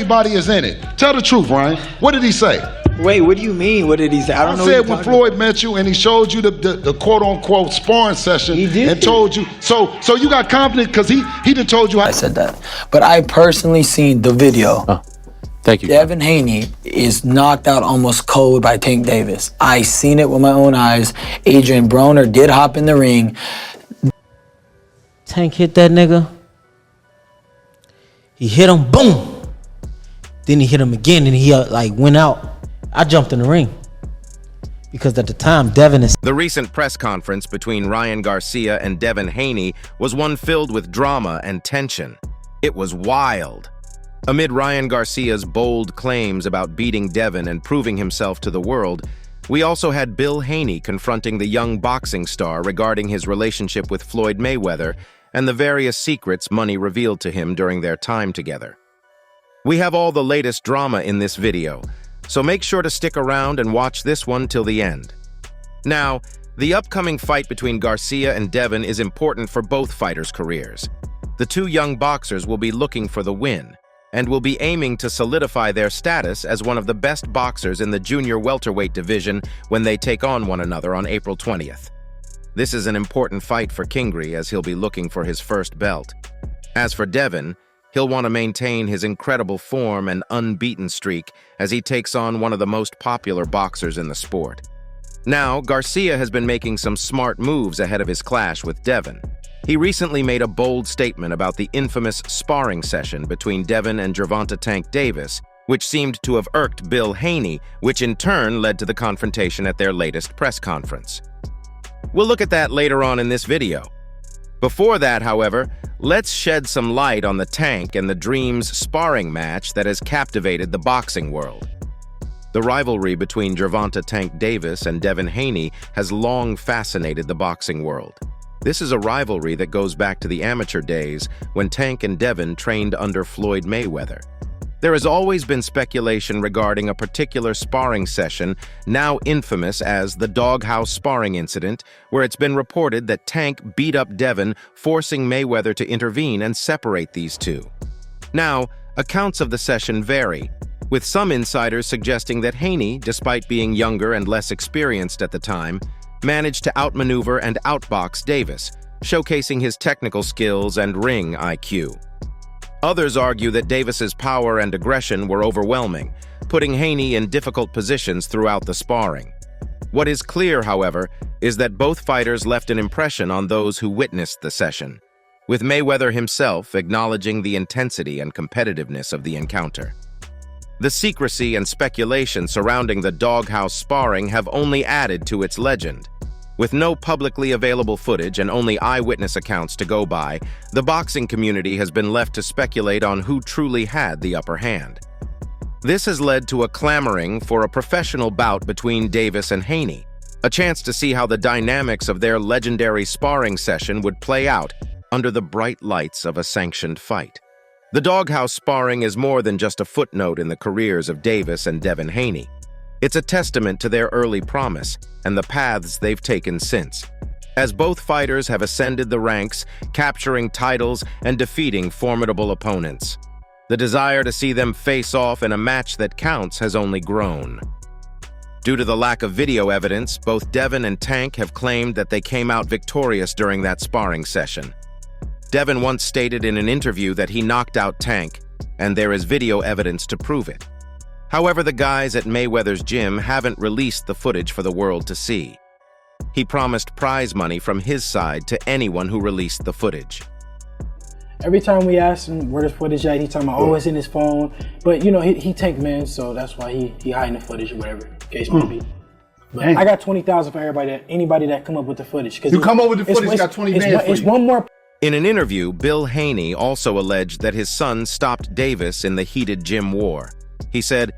everybody is in it. Tell the truth, Ryan. What did he say? Wait, what do you mean? What did he say? I don't know. I said when Floyd met you and he showed you the quote-unquote sparring session, he did and told you. So you got confident because he done told you. I said that, but I personally seen the video. Oh, thank you. Devin Haney is knocked out almost cold by Tank Davis. I seen it with my own eyes. Adrian Broner did hop in the ring. Tank hit that nigga. He hit him, boom. Then he hit him again, and he like went out. I jumped in the ring because at the time, Devin is... The recent press conference between Ryan Garcia and Devin Haney was one filled with drama and tension. It was wild. Amid Ryan Garcia's bold claims about beating Devin and proving himself to the world, we also had Bill Haney confronting the young boxing star regarding his relationship with Floyd Mayweather and the various secrets Money revealed to him during their time together. We have all the latest drama in this video, so make sure to stick around and watch this one till the end. Now, the upcoming fight between Garcia and Devin is important for both fighters' careers. The two young boxers will be looking for the win and will be aiming to solidify their status as one of the best boxers in the junior welterweight division when they take on one another on April 20th. This is an important fight for Kingry as he'll be looking for his first belt. As for Devin, he'll want to maintain his incredible form and unbeaten streak as he takes on one of the most popular boxers in the sport. Now, Garcia has been making some smart moves ahead of his clash with Devin. He recently made a bold statement about the infamous sparring session between Devin and Gervonta Tank Davis, which seemed to have irked Bill Haney, which in turn led to the confrontation at their latest press conference. We'll look at that later on in this video. Before that, however, let's shed some light on the Tank and the Dreams sparring match that has captivated the boxing world. The rivalry between Gervonta Tank Davis and Devin Haney has long fascinated the boxing world. This is a rivalry that goes back to the amateur days when Tank and Devin trained under Floyd Mayweather. There has always been speculation regarding a particular sparring session, now infamous as the Doghouse sparring incident, where it's been reported that Tank beat up Devin, forcing Mayweather to intervene and separate these two. Now, accounts of the session vary, with some insiders suggesting that Haney, despite being younger and less experienced at the time, managed to outmaneuver and outbox Davis, showcasing his technical skills and ring IQ. Others argue that Davis's power and aggression were overwhelming, putting Haney in difficult positions throughout the sparring. What is clear, however, is that both fighters left an impression on those who witnessed the session, with Mayweather himself acknowledging the intensity and competitiveness of the encounter. The secrecy and speculation surrounding the Doghouse sparring have only added to its legend. With no publicly available footage and only eyewitness accounts to go by, the boxing community has been left to speculate on who truly had the upper hand. This has led to a clamoring for a professional bout between Davis and Haney, a chance to see how the dynamics of their legendary sparring session would play out under the bright lights of a sanctioned fight. The Doghouse sparring is more than just a footnote in the careers of Davis and Devin Haney. It's a testament to their early promise and the paths they've taken since, as both fighters have ascended the ranks, capturing titles and defeating formidable opponents. The desire to see them face off in a match that counts has only grown. Due to the lack of video evidence, both Devin and Tank have claimed that they came out victorious during that sparring session. Devin once stated in an interview that he knocked out Tank, and there is video evidence to prove it. However, the guys at Mayweather's gym haven't released the footage for the world to see. He promised prize money from his side to anyone who released the footage. Every time we ask him where the footage at, he talking about, oh, it's in his phone. But, you know, he Tank man, so that's why he hiding the footage or whatever, case may be. But I got 20,000 for anybody that come up with the footage. You come up with the footage, you got 20 bands for It's you. one more. In an interview, Bill Haney also alleged that his son stopped Davis in the heated gym war. He said,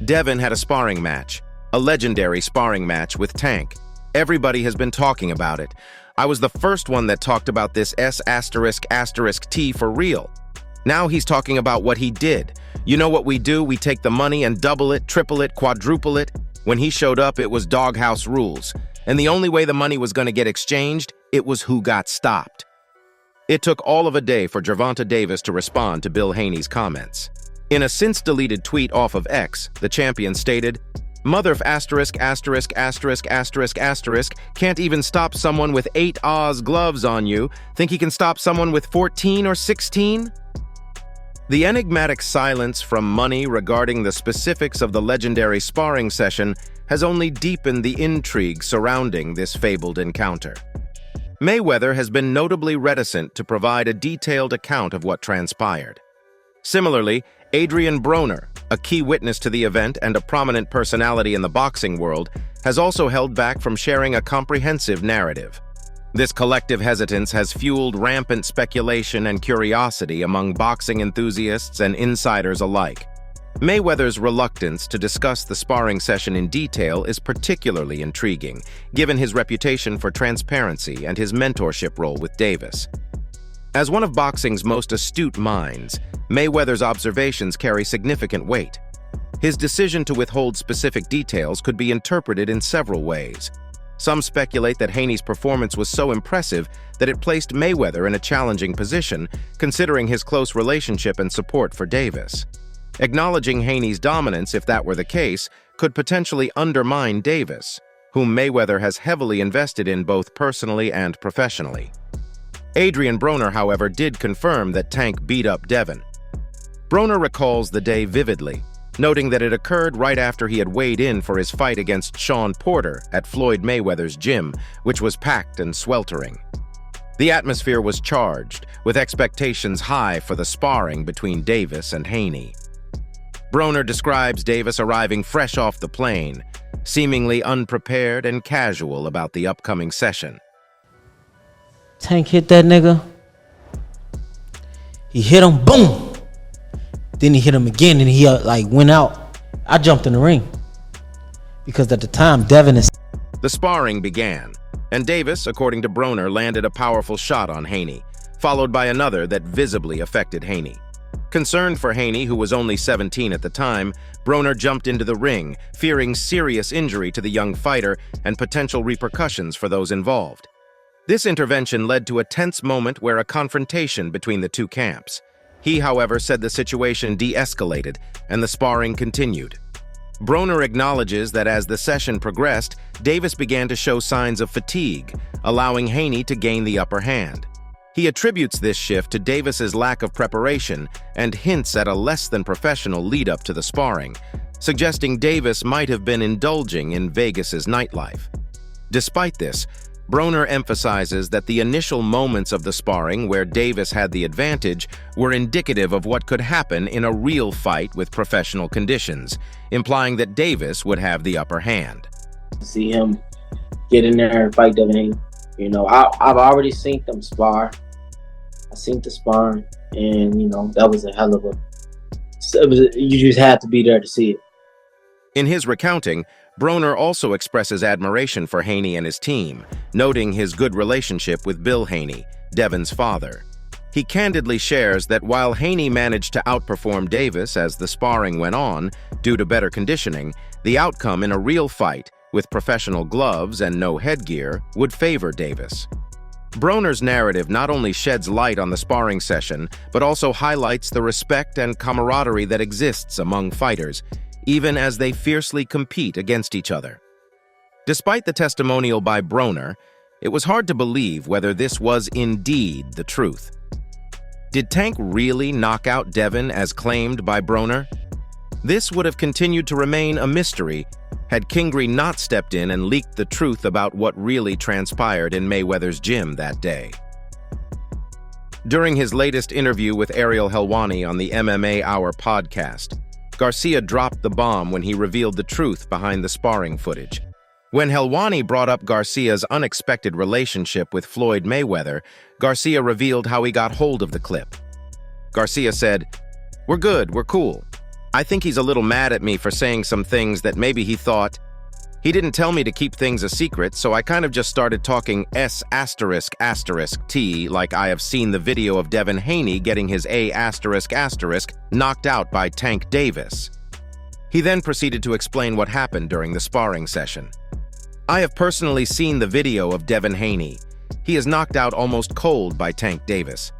Devin had a sparring match, a legendary sparring match with Tank. Everybody has been talking about it. I was the first one that talked about this S***T for real. Now he's talking about what he did. You know what we do? We take the money and double it, triple it, quadruple it. When he showed up, it was Doghouse rules. And the only way the money was going to get exchanged, it was who got stopped. It took all of a day for Gervonta Davis to respond to Bill Haney's comments. In a since-deleted tweet off of X, the champion stated, "Mother of asterisk, asterisk, asterisk, asterisk, asterisk, can't even stop someone with 8 Oz gloves on you. Think he can stop someone with 14 or 16? The enigmatic silence from Money regarding the specifics of the legendary sparring session has only deepened the intrigue surrounding this fabled encounter. Mayweather has been notably reticent to provide a detailed account of what transpired. Similarly, Adrian Broner, a key witness to the event and a prominent personality in the boxing world, has also held back from sharing a comprehensive narrative. This collective hesitance has fueled rampant speculation and curiosity among boxing enthusiasts and insiders alike. Mayweather's reluctance to discuss the sparring session in detail is particularly intriguing, given his reputation for transparency and his mentorship role with Davis. As one of boxing's most astute minds, Mayweather's observations carry significant weight. His decision to withhold specific details could be interpreted in several ways. Some speculate that Haney's performance was so impressive that it placed Mayweather in a challenging position, considering his close relationship and support for Davis. Acknowledging Haney's dominance, if that were the case, could potentially undermine Davis, whom Mayweather has heavily invested in both personally and professionally. Adrian Broner, however, did confirm that Tank beat up Devin. Broner recalls the day vividly, noting that it occurred right after he had weighed in for his fight against Sean Porter at Floyd Mayweather's gym, which was packed and sweltering. The atmosphere was charged, with expectations high for the sparring between Davis and Haney. Broner describes Davis arriving fresh off the plane, seemingly unprepared and casual about the upcoming session. Tank hit that nigga. He hit him, boom. Then he hit him again, and he went out. I jumped in the ring because at the time Devin is. The sparring began, and Davis, according to Broner, landed a powerful shot on Haney, followed by another that visibly affected Haney. Concerned for Haney, who was only 17 at the time, Broner jumped into the ring, fearing serious injury to the young fighter and potential repercussions for those involved. This intervention led to a tense moment where a confrontation between the two camps. He, however, said the situation de-escalated and the sparring continued. Broner acknowledges that as the session progressed, Davis began to show signs of fatigue, allowing Haney to gain the upper hand. He attributes this shift to Davis's lack of preparation and hints at a less-than-professional lead-up to the sparring, suggesting Davis might have been indulging in Vegas's nightlife. Despite this, Broner emphasizes that the initial moments of the sparring where Davis had the advantage were indicative of what could happen in a real fight with professional conditions, implying that Davis would have the upper hand. See him get in there and fight Devin Haney. You know, I've already seen them spar. I seen the sparring, and that was a hell of a. You just had to be there to see it. In his recounting, Broner also expresses admiration for Haney and his team, noting his good relationship with Bill Haney, Devin's father. He candidly shares that while Haney managed to outperform Davis as the sparring went on, due to better conditioning, the outcome in a real fight, with professional gloves and no headgear, would favor Davis. Broner's narrative not only sheds light on the sparring session, but also highlights the respect and camaraderie that exists among fighters, even as they fiercely compete against each other. Despite the testimonial by Broner, it was hard to believe whether this was indeed the truth. Did Tank really knock out Devin as claimed by Broner? This would have continued to remain a mystery had Kingery not stepped in and leaked the truth about what really transpired in Mayweather's gym that day. During his latest interview with Ariel Helwani on the MMA Hour podcast, Garcia dropped the bomb when he revealed the truth behind the sparring footage. When Helwani brought up Garcia's unexpected relationship with Floyd Mayweather, Garcia revealed how he got hold of the clip. Garcia said, "We're good, we're cool. I think he's a little mad at me for saying some things that maybe he thought. He didn't tell me to keep things a secret, so I kind of just started talking S***T like I have seen the video of Devin Haney getting his A** knocked out by Tank Davis." He then proceeded to explain what happened during the sparring session. "I have personally seen the video of Devin Haney. He is knocked out almost cold by Tank Davis.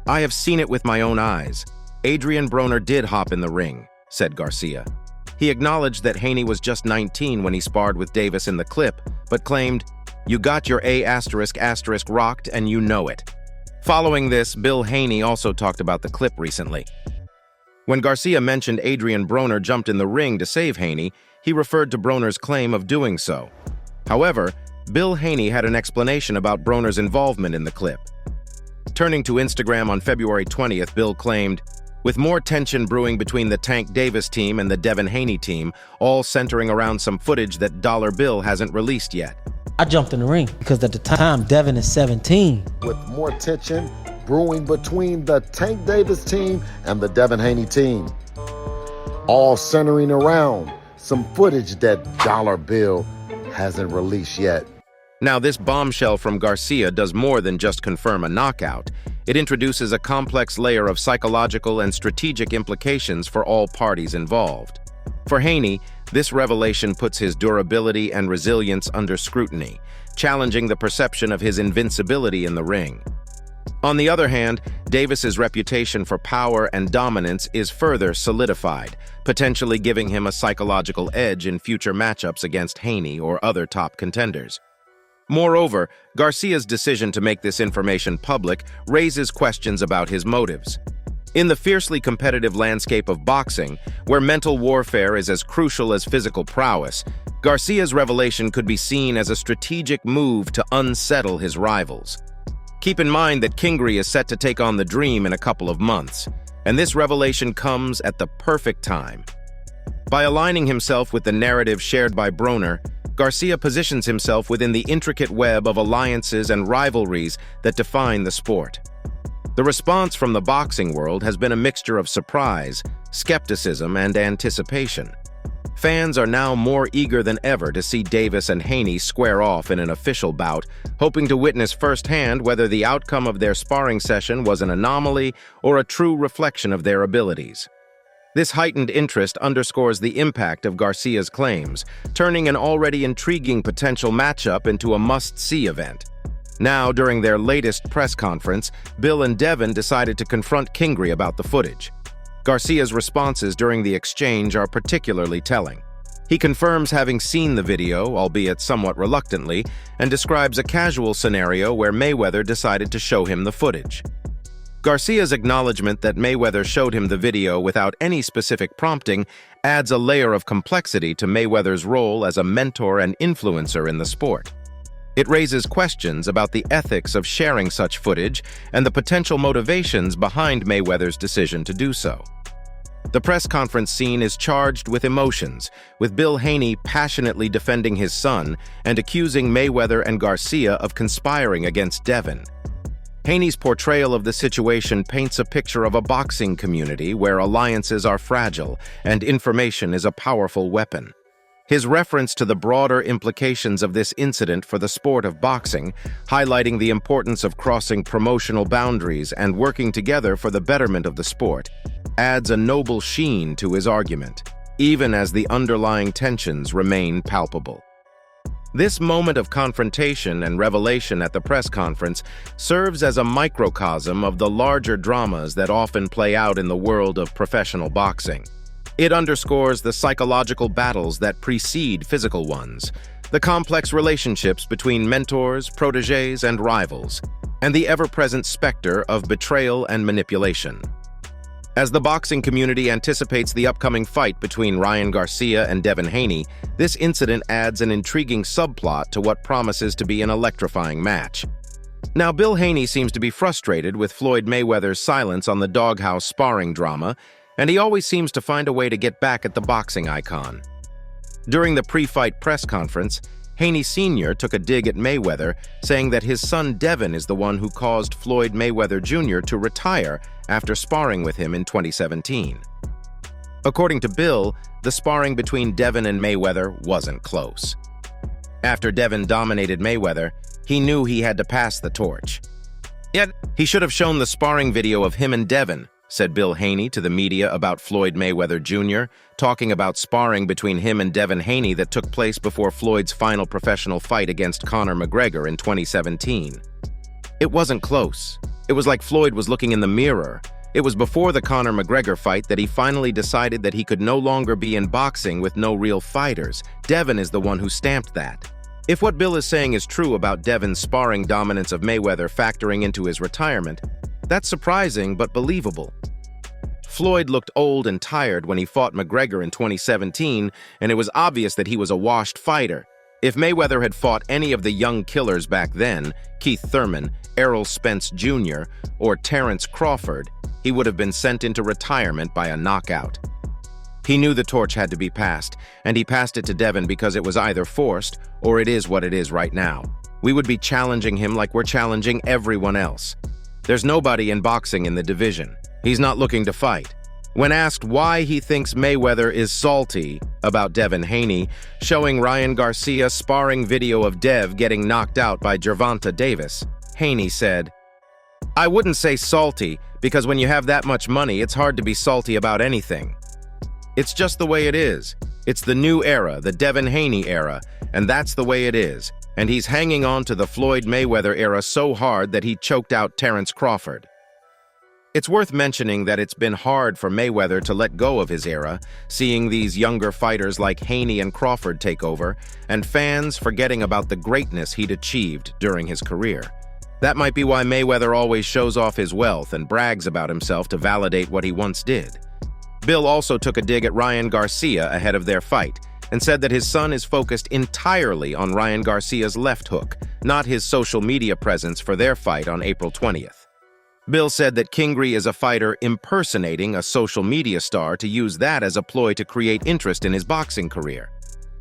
I have seen it with my own eyes. Adrian Broner did hop in the ring, said Garcia. He acknowledged that Haney was just 19 when he sparred with Davis in the clip, but claimed, "You got your A** rocked and you know it." Following this, Bill Haney also talked about the clip recently. When Garcia mentioned Adrian Broner jumped in the ring to save Haney, he referred to Broner's claim of doing so. However, Bill Haney had an explanation about Broner's involvement in the clip. Turning to Instagram on February 20th, Bill claimed, "With more tension brewing between the Tank Davis team and the Devin Haney team, all centering around some footage that Dollar Bill hasn't released yet." I jumped in the ring because at the time Devin is 17. With more tension brewing between the Tank Davis team and the Devin Haney team, all centering around some footage that Dollar Bill hasn't released yet. Now, this bombshell from Garcia does more than just confirm a knockout. It introduces a complex layer of psychological and strategic implications for all parties involved. For Haney, this revelation puts his durability and resilience under scrutiny, challenging the perception of his invincibility in the ring. On the other hand, Davis's reputation for power and dominance is further solidified, potentially giving him a psychological edge in future matchups against Haney or other top contenders. Moreover, Garcia's decision to make this information public raises questions about his motives. In the fiercely competitive landscape of boxing, where mental warfare is as crucial as physical prowess, Garcia's revelation could be seen as a strategic move to unsettle his rivals. Keep in mind that Kingery is set to take on the Dream in a couple of months, and this revelation comes at the perfect time. By aligning himself with the narrative shared by Broner, Garcia positions himself within the intricate web of alliances and rivalries that define the sport. The response from the boxing world has been a mixture of surprise, skepticism, and anticipation. Fans are now more eager than ever to see Davis and Haney square off in an official bout, hoping to witness firsthand whether the outcome of their sparring session was an anomaly or a true reflection of their abilities. This heightened interest underscores the impact of Garcia's claims, turning an already intriguing potential matchup into a must-see event. Now, during their latest press conference, Bill and Devin decided to confront Kingery about the footage. Garcia's responses during the exchange are particularly telling. He confirms having seen the video, albeit somewhat reluctantly, and describes a casual scenario where Mayweather decided to show him the footage. Garcia's acknowledgement that Mayweather showed him the video without any specific prompting adds a layer of complexity to Mayweather's role as a mentor and influencer in the sport. It raises questions about the ethics of sharing such footage and the potential motivations behind Mayweather's decision to do so. The press conference scene is charged with emotions, with Bill Haney passionately defending his son and accusing Mayweather and Garcia of conspiring against Devin. Haney's portrayal of the situation paints a picture of a boxing community where alliances are fragile and information is a powerful weapon. His reference to the broader implications of this incident for the sport of boxing, highlighting the importance of crossing promotional boundaries and working together for the betterment of the sport, adds a noble sheen to his argument, even as the underlying tensions remain palpable. This moment of confrontation and revelation at the press conference serves as a microcosm of the larger dramas that often play out in the world of professional boxing. It underscores the psychological battles that precede physical ones, the complex relationships between mentors, protégés, and rivals, and the ever-present specter of betrayal and manipulation. As the boxing community anticipates the upcoming fight between Ryan Garcia and Devin Haney, this incident adds an intriguing subplot to what promises to be an electrifying match. Now, Bill Haney seems to be frustrated with Floyd Mayweather's silence on the doghouse sparring drama, and he always seems to find a way to get back at the boxing icon. During the pre-fight press conference, Haney Sr. took a dig at Mayweather, saying that his son Devin is the one who caused Floyd Mayweather Jr. to retire after sparring with him in 2017. According to Bill, the sparring between Devin and Mayweather wasn't close. After Devin dominated Mayweather, he knew he had to pass the torch. Yet, he should have shown the sparring video of him and Devin, said Bill Haney to the media about Floyd Mayweather Jr., talking about sparring between him and Devin Haney that took place before Floyd's final professional fight against Conor McGregor in 2017. It wasn't close. It was like Floyd was looking in the mirror, It was before the Conor McGregor fight that he finally decided that he could no longer be in boxing with no real fighters. Devin is the one who stamped that. If what Bill is saying is true about Devin's sparring dominance of Mayweather factoring into his retirement, that's surprising but believable. Floyd looked old and tired when he fought McGregor in 2017, and it was obvious that he was a washed fighter. If Mayweather had fought any of the young killers back then, Keith Thurman, Errol Spence Jr., or Terence Crawford, he would have been sent into retirement by a knockout. He knew the torch had to be passed, and he passed it to Devin because it was either forced or it is what it is right now. We would be challenging him like we're challenging everyone else. There's nobody in boxing in the division. He's not looking to fight. When asked why he thinks Mayweather is salty about Devin Haney, showing Ryan Garcia's sparring video of Dev getting knocked out by Gervonta Davis, Haney said, "I wouldn't say salty, because when you have that much money, it's hard to be salty about anything. It's just the way it is. It's the new era, the Devin Haney era, and that's the way it is. And he's hanging on to the Floyd Mayweather era so hard that he choked out Terence Crawford." It's worth mentioning that it's been hard for Mayweather to let go of his era, seeing these younger fighters like Haney and Crawford take over, and fans forgetting about the greatness he'd achieved during his career. That might be why Mayweather always shows off his wealth and brags about himself to validate what he once did. Bill also took a dig at Ryan Garcia ahead of their fight, and said that his son is focused entirely on Ryan Garcia's left hook, not his social media presence for their fight on April 20th. Bill said that Kingry is a fighter impersonating a social media star to use that as a ploy to create interest in his boxing career.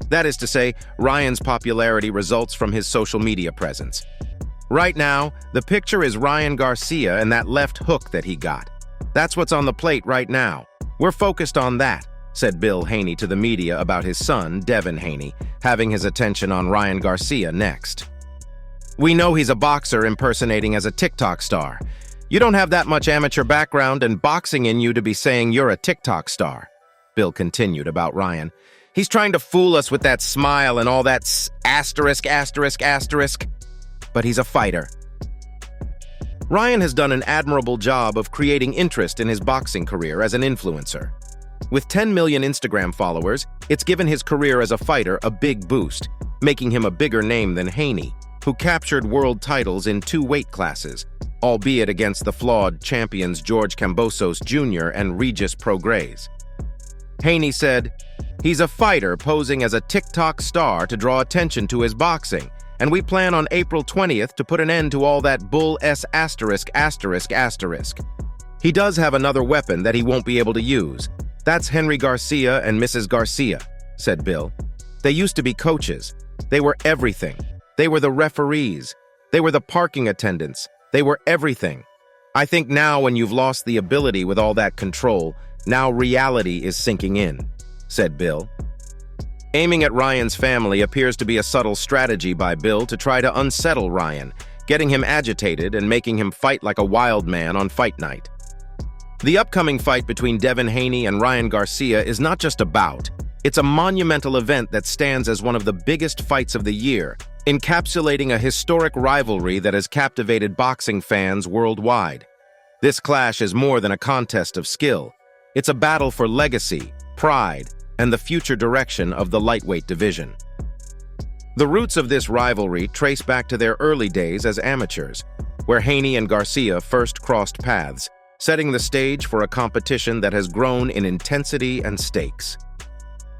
That is to say, Ryan's popularity results from his social media presence. Right now, the picture is Ryan Garcia and that left hook that he got. That's what's on the plate right now. We're focused on that, said Bill Haney to the media about his son, Devin Haney, having his attention on Ryan Garcia next. "We know he's a boxer impersonating as a TikTok star. You don't have that much amateur background and boxing in you to be saying you're a TikTok star," Bill continued about Ryan. "He's trying to fool us with that smile and all that asterisk, asterisk, asterisk. But he's a fighter." Ryan has done an admirable job of creating interest in his boxing career as an influencer. With 10 million Instagram followers, it's given his career as a fighter a big boost, making him a bigger name than Haney, who captured world titles in 2 weight classes, albeit against the flawed champions George Kambosos Jr. and Regis Prograis. Haney said, "He's a fighter posing as a TikTok star to draw attention to his boxing, and we plan on April 20th to put an end to all that bull s asterisk asterisk asterisk. He does have another weapon that he won't be able to use. That's Henry Garcia and Mrs. Garcia," said Bill. "They used to be coaches. They were everything. They were the referees. They were the parking attendants. They were everything. I think now when you've lost the ability with all that control, now reality is sinking in," said Bill. Aiming at Ryan's family appears to be a subtle strategy by Bill to try to unsettle Ryan, getting him agitated and making him fight like a wild man on fight night. The upcoming fight between Devin Haney and Ryan Garcia is not just a bout. It's a monumental event that stands as one of the biggest fights of the year, encapsulating a historic rivalry that has captivated boxing fans worldwide. This clash is more than a contest of skill. It's a battle for legacy, pride, and the future direction of the lightweight division. The roots of this rivalry trace back to their early days as amateurs, where Haney and Garcia first crossed paths, setting the stage for a competition that has grown in intensity and stakes.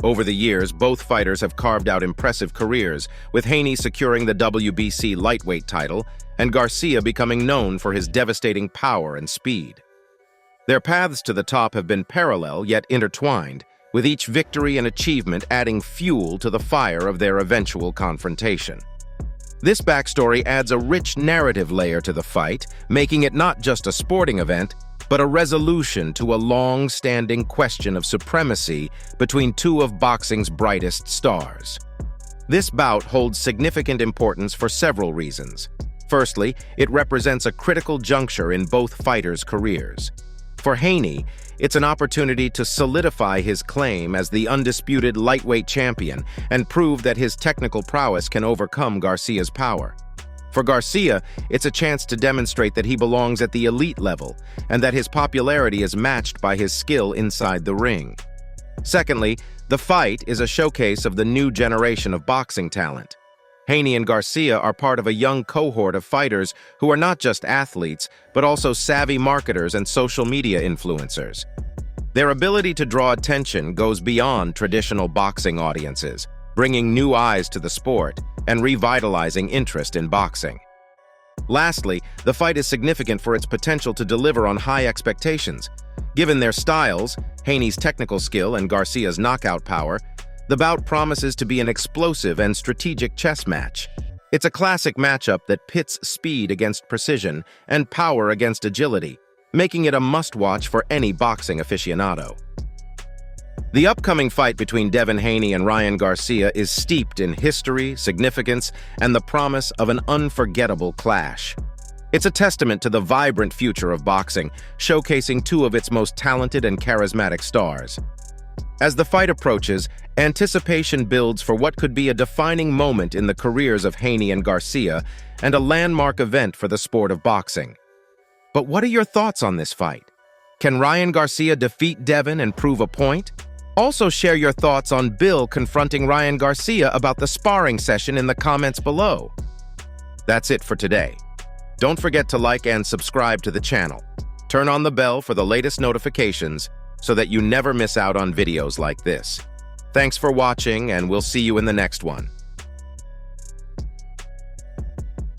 Over the years, both fighters have carved out impressive careers, with Haney securing the WBC lightweight title and Garcia becoming known for his devastating power and speed. Their paths to the top have been parallel yet intertwined, with each victory and achievement adding fuel to the fire of their eventual confrontation. This backstory adds a rich narrative layer to the fight, making it not just a sporting event, but a resolution to a long-standing question of supremacy between 2 of boxing's brightest stars. This bout holds significant importance for several reasons. Firstly, it represents a critical juncture in both fighters' careers. For Haney, it's an opportunity to solidify his claim as the undisputed lightweight champion and prove that his technical prowess can overcome Garcia's power. For Garcia, it's a chance to demonstrate that he belongs at the elite level and that his popularity is matched by his skill inside the ring. Secondly, the fight is a showcase of the new generation of boxing talent. Haney and Garcia are part of a young cohort of fighters who are not just athletes, but also savvy marketers and social media influencers. Their ability to draw attention goes beyond traditional boxing audiences, bringing new eyes to the sport and revitalizing interest in boxing. Lastly, the fight is significant for its potential to deliver on high expectations. Given their styles, Haney's technical skill and Garcia's knockout power, the bout promises to be an explosive and strategic chess match. It's a classic matchup that pits speed against precision and power against agility, making it a must-watch for any boxing aficionado. The upcoming fight between Devin Haney and Ryan Garcia is steeped in history, significance, and the promise of an unforgettable clash. It's a testament to the vibrant future of boxing, showcasing two of its most talented and charismatic stars. As the fight approaches, anticipation builds for what could be a defining moment in the careers of Haney and Garcia and a landmark event for the sport of boxing. But what are your thoughts on this fight? Can Ryan Garcia defeat Devin and prove a point? Also share your thoughts on Bill confronting Ryan Garcia about the sparring session in the comments below. That's it for today. Don't forget to like and subscribe to the channel. Turn on the bell for the latest notifications so that you never miss out on videos like this. Thanks for watching, and we'll see you in the next one.